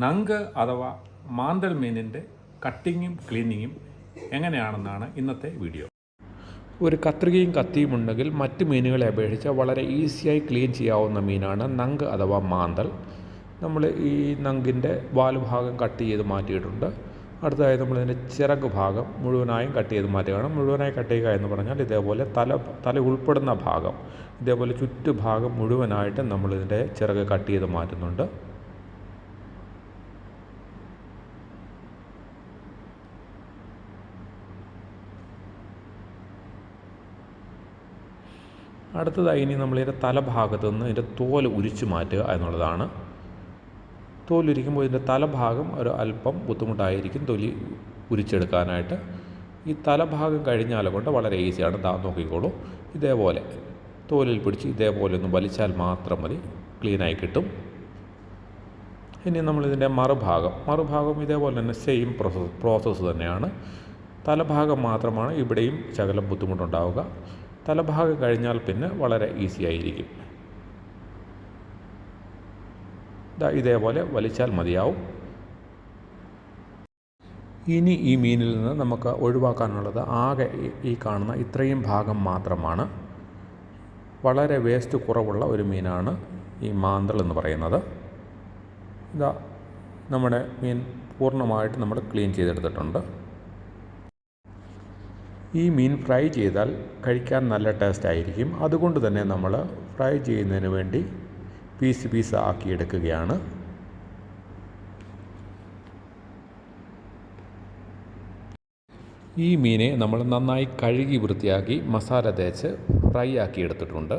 നങ്ക് അഥവാ മാന്തൽ മീനിൻ്റെ കട്ടിങ്ങും ക്ലീനിങ്ങും എങ്ങനെയാണെന്നാണ് ഇന്നത്തെ വീഡിയോ. ഒരു കത്രികയും കത്തിയും ഉണ്ടെങ്കിൽ മറ്റ് മീനുകളെ അപേക്ഷിച്ച് വളരെ ഈസിയായി ക്ലീൻ ചെയ്യാവുന്ന മീനാണ് നങ്ക് അഥവാ മാന്തൽ. നമ്മൾ ഈ നങ്കിൻ്റെ വാലുഭാഗം കട്ട് ചെയ്ത് മാറ്റിയിട്ടുണ്ട്. അടുത്തതായി നമ്മളിതിൻ്റെ ചിറക് ഭാഗം മുഴുവനായും കട്ട് ചെയ്ത് മാറ്റുകയാണ്. മുഴുവനായി കട്ട് ചെയ്യുക എന്ന് പറഞ്ഞാൽ ഇതേപോലെ തല ഉൾപ്പെടുന്ന ഭാഗം ഇതേപോലെ ചുറ്റുഭാഗം മുഴുവനായിട്ട് നമ്മളിതിൻ്റെ ചിറക് കട്ട് ചെയ്ത് മാറ്റുന്നുണ്ട്. അടുത്തതായി ഇനി നമ്മളിതിൻ്റെ തലഭാഗത്ത് നിന്ന് ഇതിൻ്റെ തോല് ഉരിച്ചു മാറ്റുക എന്നുള്ളതാണ്. തോലുരിക്കുമ്പോൾ ഇതിൻ്റെ തലഭാഗം ഒരു അല്പം ബുദ്ധിമുട്ടായിരിക്കും തൊലി ഉരിച്ചെടുക്കാനായിട്ട്. ഈ തലഭാഗം കഴിഞ്ഞാൽ കൊണ്ട് വളരെ ഈസിയാണ്. നോക്കിക്കോളൂ, ഇതേപോലെ തോലിൽ പിടിച്ച് ഇതേപോലെ ഒന്ന് വലിച്ചാൽ മാത്രം മതി, ക്ലീനായി കിട്ടും. ഇനി നമ്മളിതിൻ്റെ മറുഭാഗം ഇതേപോലെ തന്നെ സെയിം പ്രോസസ്സ് തന്നെയാണ്. തലഭാഗം മാത്രമാണ് ഇവിടെയും ശകലം ബുദ്ധിമുട്ടുണ്ടാവുക. തലഭാഗം കഴിഞ്ഞാൽ പിന്നെ വളരെ ഈസി ആയിരിക്കും. ഇതേപോലെ വലിച്ചാൽ മതിയാവും. ഇനി ഈ മീനിൽ നിന്ന് നമുക്ക് ഒഴിവാക്കാനുള്ളത് ആകെ ഈ കാണുന്ന ഇത്രയും ഭാഗം മാത്രമാണ്. വളരെ വേസ്റ്റ് കുറവുള്ള ഒരു മീനാണ് ഈ മാന്തൽ എന്ന് പറയുന്നത്. നമ്മുടെ മീൻ പൂർണ്ണമായിട്ട് നമ്മൾ ക്ലീൻ ചെയ്തെടുത്തിട്ടുണ്ട്. ഈ മീൻ ഫ്രൈ ചെയ്താൽ കഴിക്കാൻ നല്ല ടേസ്റ്റ് ആയിരിക്കും. അതുകൊണ്ട് തന്നെ നമ്മൾ ഫ്രൈ ചെയ്യുന്നതിന് വേണ്ടി പീസ് ആക്കി എടുക്കുകയാണ്. ഈ മീനെ നമ്മൾ നന്നായി കഴുകി വൃത്തിയാക്കി മസാല തേച്ച് ഫ്രൈ ആക്കി എടുത്തിട്ടുണ്ട്.